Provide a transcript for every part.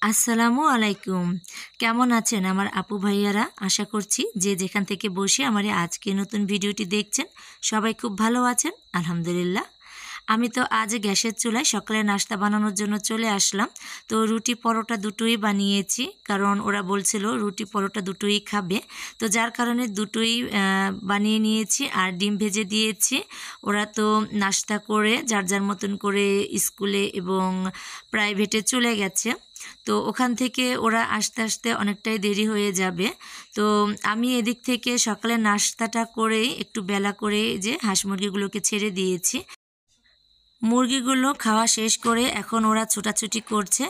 আসসালামু আলাইকুম। কেমন আছেন আমার আপু ভাইয়ারা? আশা করছি যে যেখান থেকে বসে আমার এই আজকে নতুন ভিডিওটি দেখছেন সবাই খুব ভালো আছেন। আলহামদুলিল্লাহ। আমি তো আজ গ্যাসের চুলায় সকালে নাস্তা বানানোর জন্য চলে আসলাম। তো রুটি পরোটা দুটোই বানিয়েছি। কারণ ওরা বলছিল রুটি পরোটা দুটোই খাবে। তো যার কারণে দুটোই বানিয়ে নিয়েছি আর ডিম ভেজে দিয়েছি। ওরা তো নাস্তা করে যার মতন করে স্কুলে এবং প্রাইভেটে চলে গেছে। তো ওখান থেকে ওরা আসতে আসতে অনেকটাই দেরি হয়ে যাবে। তো আমি এদিক থেকে সকালে নাস্তাটা করেই একটু বেলা করে যে হাঁস মুরগিগুলোকে ছেড়ে দিয়েছি। মুরগিগুলো খাওয়া শেষ করে এখন ওরা ছোটাছুটি করছে।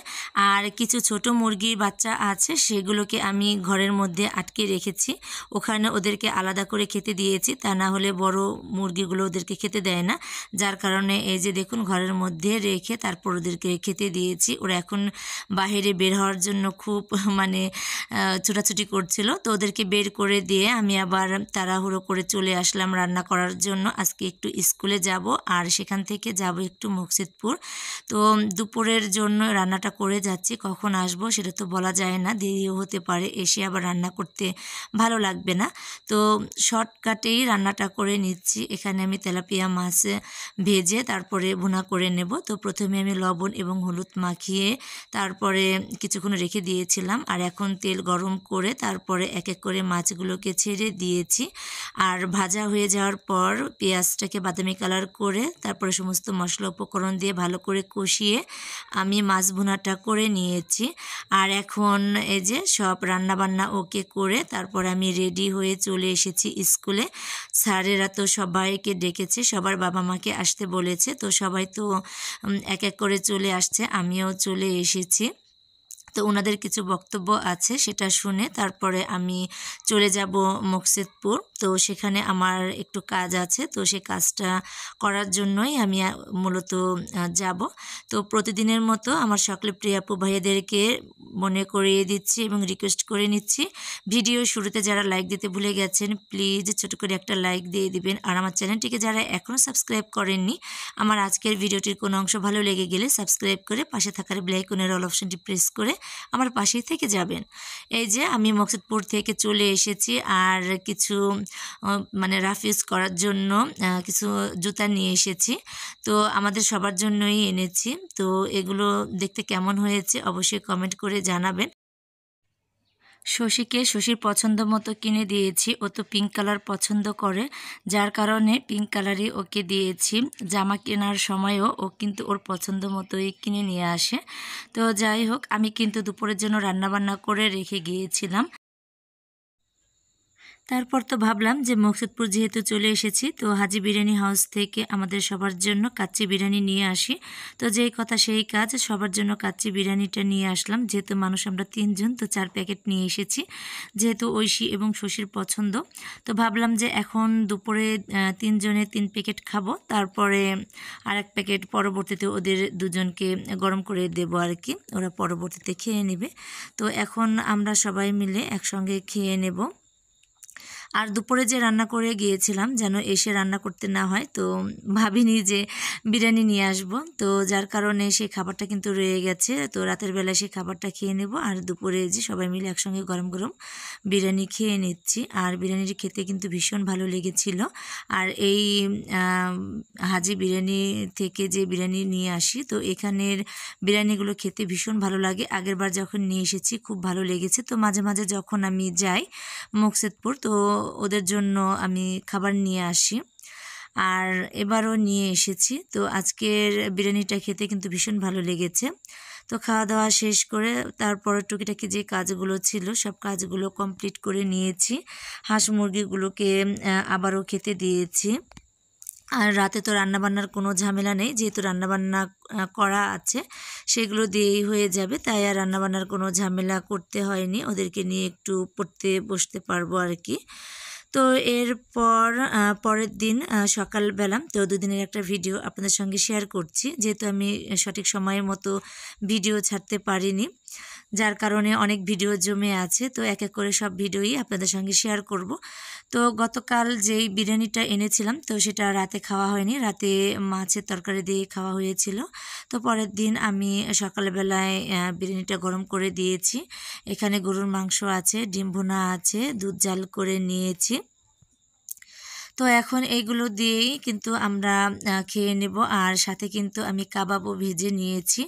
আর কিছু ছোট মুরগির বাচ্চা আছে, সেগুলোকে আমি ঘরের মধ্যে আটকে রেখেছি। ওখানে ওদেরকে আলাদা করে খেতে দিয়েছি, তা না হলে বড় মুরগিগুলো ওদেরকে খেতে দেয় না। যার কারণে এই যে দেখুন ঘরের মধ্যে রেখে তারপর ওদেরকে খেতে দিয়েছি। ওরা এখন বাইরে বের হওয়ার জন্য খুব মানে ছোটাছুটি করছিল। তো ওদেরকে বের করে দিয়ে আমি আবার তাড়াহুড়ো করে চলে আসলাম রান্না করার জন্য। আজকে একটু স্কুলে যাব আর সেখান থেকে যাব একটু মুকসিদপুর। তো দুপুরের জন্য রান্নাটা করে যাচ্ছি, কখন আসবো সেটা তো বলা যায় না, দেরিও হতে পারে, এসে আবার রান্না করতে ভালো লাগবে না। তো শর্টকাটেই রান্নাটা করে নিচ্ছি। এখানে আমি তেলাপিয়া মাছ ভেজে তারপরে ভুনা করে নেব। তো প্রথমে আমি লবণ এবং হলুদ মাখিয়ে তারপরে কিছুক্ষণ রেখে দিয়েছিলাম। আর এখন তেল গরম করে তারপরে এক এক করে মাছগুলোকে ছেড়ে দিয়েছি। আর ভাজা হয়ে যাওয়ার পর পেঁয়াজটাকে বাদামি কালার করে তারপরে সমস্ত মশলা উপকরণ দিয়ে ভালো করে কষিয়ে আমি মাছ ভুনাটা করে নিয়েছি। আর এখন এই যে সব রান্নাবান্না ওকে করে তারপর আমি রেডি হয়ে চলে এসেছি স্কুলে। স্যারেরা তো সবাইকে ডেকেছে, সবার বাবা মাকে আসতে বলেছে। তো সবাই তো এক এক করে চলে আসছে, আমিও চলে এসেছি। তো ওনাদের কিছু বক্তব্য আছে, সেটা শুনে তারপরে আমি চলে যাব মুকসিদপুর। তো সেখানে আমার একটু কাজ আছে, তো সেই কাজটা করার জন্যই আমি মূলত যাব। তো প্রতিদিনের মতো আমার সকলে প্রিয় আপু ভাইয়াদেরকে মনে করিয়ে দিচ্ছি এবং রিকোয়েস্ট করে নিচ্ছি, ভিডিও শুরুতে যারা লাইক দিতে ভুলে গেছেন প্লিজ ছোট করে একটা লাইক দিয়ে দিবেন। আর আমার চ্যানেলটিকে যারা এখনও সাবস্ক্রাইব করেননি, আমার আজকের ভিডিওটির কোনো অংশ ভালো লেগে গেলে সাবস্ক্রাইব করে পাশে থাকার বেল আইকনের অল অপশনটি প্রেস করে আমার পাশেই থেকে যাবেন। এই যে আমি মুকসিদপুর থেকে চলে এসেছি আর কিছু মানে রাফ ইউজ করার জন্য কিছু জুতা নিয়ে এসেছি। তো আমাদের সবার জন্যই এনেছি। তো এগুলো দেখতে কেমন হয়েছে অবশ্যই কমেন্ট করে জানাবেন। শশীর পছন্দ মতো কিনে দিয়েছি। ও তো পিঙ্ক কালার পছন্দ করে, যার কারণে পিঙ্ক কালারই ওকে দিয়েছি। জামা কেনার সময়ও ও কিন্তু ওর পছন্দ মতোই কিনে নিয়ে আসে। তো যাই হোক, আমি কিন্তু দুপুরের জন্য রান্নাবান্না করে রেখে গিয়েছিলাম। তারপর তো ভাবলাম যে মুকসিদপুর যেহেতু চলে এসেছি, তো হাজি বিরিয়ানি হাউস থেকে আমাদের সবার জন্য কাচ্চি বিরিয়ানি নিয়ে আসি। তো যেই কথা সেই কাজ, সবার জন্য কাচ্চি বিরিয়ানিটা নিয়ে আসলাম। যেহেতু মানুষ আমরা 3 জন, তো 4 প্যাকেট নিয়ে এসেছি, যেহেতু ঐশী এবং শশীর পছন্দ। তো ভাবলাম যে এখন দুপুরে 3 জনে 3 প্যাকেট খাবো, তারপরে আরেক প্যাকেট পরবর্তীতে ওদের দুজনকে গরম করে দেবো আর কি, ওরা পরবর্তীতে খেয়ে নেবে। তো এখন আমরা সবাই মিলে একসঙ্গে খেয়ে নেব। আর দুপুরে যে রান্না করে গিয়েছিলাম যেন এসে রান্না করতে না হয়, তো ভাবিনি যে বিরিয়ানি নিয়ে আসব। তো যার কারণে সেই খাবারটা কিন্তু রয়ে গেছে। তো রাতের বেলায় সেই খাবারটা খেয়ে নেব আর দুপুরে যে সবাই মিলে একসঙ্গে গরম গরম বিরিয়ানি খেয়ে নিচ্ছি। আর বিরিয়ানিটি খেতে কিন্তু ভীষণ ভালো লেগেছিল। আর এই হাজি বিরিয়ানি থেকে যে বিরিয়ানি নিয়ে আসি, তো এখানের বিরিয়ানিগুলো খেতে ভীষণ ভালো লাগে। আগেরবার যখন নিয়ে এসেছি খুব ভালো লেগেছে। তো মাঝে মাঝে যখন আমি যাই মুকসিদপুর, তো ওদের জন্য আমি খাবার নিয়ে আসি। আর এবারও নিয়ে এসেছি। তো আজকের বিরিয়ানিটা খেতে কিন্তু ভীষণ ভালো লেগেছে। তো খাওয়া দাওয়া শেষ করে তারপর টুকিটাকি যে কাজগুলো ছিল সব কাজগুলো কমপ্লিট করে নিয়েছি। হাঁস মুরগিগুলোকে আবারও খেতে দিয়েছি। আর রাতে তো রান্নাবান্নার কোনো ঝামেলা নেই, যেহেতু রান্নাবান্না করা আছে সেগুলো দিয়েই হয়ে যাবে, তাই আর রান্নাবান্নার কোনো ঝামেলা করতে হয়নি। ওদেরকে নিয়ে একটু পড়তে বসতে পারবো আর কি। তো এরপর পরের দিন সকালবেলা তো দুদিনের একটা ভিডিও আপনাদের সঙ্গে শেয়ার করছি, যেহেতু আমি সঠিক সময়ের মতো ভিডিও ছাড়তে পারিনি। যার কারণে অনেক ভিডিও জমে আছে। তো এক এক করে সব ভিডিওই আপনাদের সঙ্গে শেয়ার করব। তো গতকাল যেই বিরিয়ানিটা এনেছিলাম তো সেটা রাতে খাওয়া হয়নি, রাতে মাছের তরকারি দিয়ে খাওয়া হয়েছিল। তো পরের দিন আমি সকালবেলায় বিরিয়ানিটা গরম করে দিয়েছি। এখানে গরুর মাংস আছে, ডিম ভুনা আছে, দুধ জাল করে নিয়েছি। তো এখন এইগুলো দিয়েই কিন্তু আমরা খেয়ে নেব। আর সাথে কিন্তু আমি কাবাবও ভেজে নিয়েছি।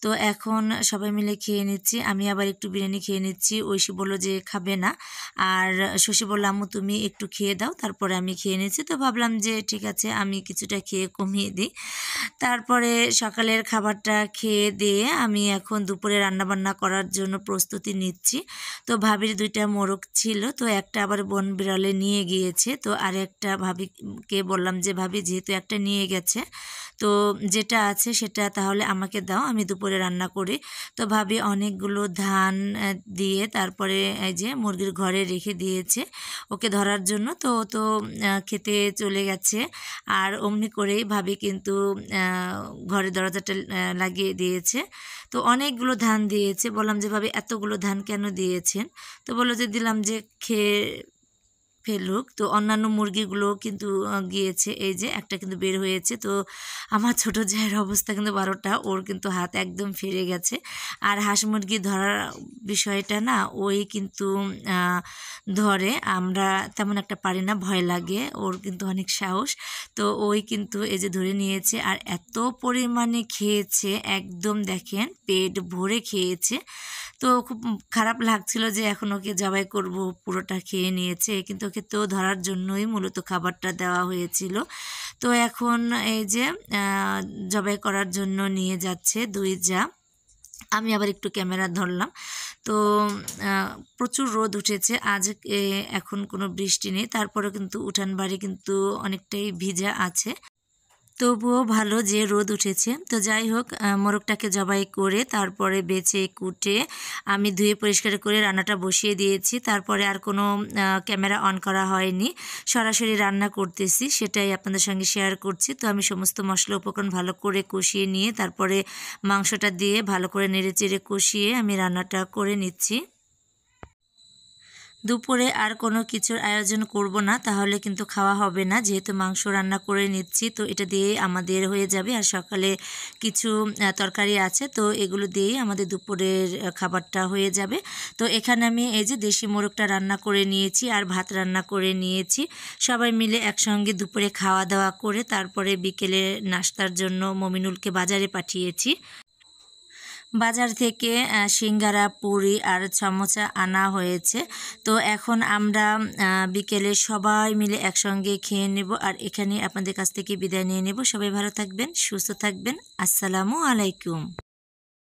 তো এখন সবাই মিলে খেয়ে নিচ্ছি। আমি আবার একটু বিরিয়ানি খেয়ে নিচ্ছি। ঐশী বলল যে খাবে না, আর শশী বলল আম্মু তুমি একটু খেয়ে দাও, তারপরে আমি খেয়ে নিচ্ছি। তো ভাবলাম যে ঠিক আছে আমি কিছুটা খেয়ে কমিয়ে দিই। তারপরে সকালের খাবারটা খেয়ে দিয়ে আমি এখন দুপুরে রান্নাবান্না করার জন্য প্রস্তুতি নিচ্ছি। তো ভাবির 2টা মোরগ ছিল, তো একটা আবার বন বিড়ালে নিয়ে গিয়েছে। তো আর একটা ভাবিকে বললাম যে ভাবি যেহেতু একটা নিয়ে গেছে তো যেটা আছে সেটা তাহলে আমাকে দাও, আমি দুপুরে রান্না করি। তো ভাবি অনেকগুলো ধান দিয়ে তারপরে এই যে মুরগির ঘরে রেখে দিয়েছে ওকে ধরার জন্য। তো তো খেতে চলে গেছে। আর অমনি করেই ভাবি কিন্তু ঘরের দরজাটা লাগিয়ে দিয়েছে। তো অনেকগুলো ধান দিয়েছে। বললাম যে ভাবি এতগুলো ধান কেন দিয়েছেন? তো বললো যে দিলাম যে খেয়ে ফেলুক। তো অন্যান্য মুরগিগুলো কিন্তু গিয়েছে, এই যে একটা কিন্তু বের হয়েছে। তো আমার ছোট জায়ের অবস্থা কিন্তু 12টা, ওর কিন্তু হাত একদম ফেরে গেছে। আর হাঁস মুরগি ধরার বিষয়টা না ওই কিন্তু ধরে, আমরা তেমন একটা পারি না, ভয় লাগে, ওর কিন্তু অনেক সাহস। তো ওই কিন্তু এই যে ধরে নিয়েছে আর এত পরিমাণে খেয়েছে, একদম দেখেন পেট ভরে খেয়েছে। তো খুব খারাপ লাগছিল যে এখন ওকে জবাই করব, পুরোটা খেয়ে নিয়েছে, কিন্তু ওকে তো ধরার জন্যই মূলত খাবারটা দেওয়া হয়েছিল। তো এখন এই যে জবাই করার জন্য নিয়ে যাচ্ছে 2 জা। আমি আবার একটু ক্যামেরা ধরলাম। তো প্রচুর রোদ উঠেছে আজ, এখন কোনো বৃষ্টি নেই, তারপরে কিন্তু উঠান বাড়ি কিন্তু অনেকটাই ভিজা আছে। তবুও ভালো যে রোদ উঠেছে। তো যাই হোক, মোরগটাকে জবাই করে তারপরে বেছে কুটে আমি ধুয়ে পরিষ্কার করে রান্নাটা বসিয়ে দিয়েছি। তারপরে আর কোনো ক্যামেরা অন করা হয়নি, সরাসরি রান্না করতেছি, সেটাই আপনাদের সঙ্গে শেয়ার করছি। তো আমি সমস্ত মশলা উপকরণ ভালো করে কষিয়ে নিয়ে তারপরে মাংসটা দিয়ে ভালো করে নেড়েচেড়ে কষিয়ে আমি রান্নাটা করে নিচ্ছি। দুপুরে আর কোনো কিছুর আয়োজন করব না, তাহলে কিন্তু খাওয়া হবে না। যেহেতু মাংস রান্না করে নিচ্ছি তো এটা দিয়েই আমাদের হয়ে যাবে। আর সকালে কিছু তরকারি আছে, তো এগুলো দিয়েই আমাদের দুপুরের খাবারটা হয়ে যাবে। তো এখানে আমি এই যে দেশি মোরগটা রান্না করে নিয়েছি আর ভাত রান্না করে নিয়েছি। সবাই মিলে একসঙ্গে দুপুরে খাওয়া দাওয়া করে তারপরে বিকেলে নাস্তার জন্য মমিনুলকে বাজারে পাঠিয়েছি। বাজার থেকে সিঙ্গারা, পুরি আর সমোসা আনা হয়েছে। তো এখন আমরা বিকেলে সবাই মিলে একসঙ্গে খেয়ে নেব। আর এখানে আপনাদের কাছ থেকে বিদায় নিয়ে নেব। সবাই ভালো থাকবেন, সুস্থ থাকবেন। আসসালামু আলাইকুম।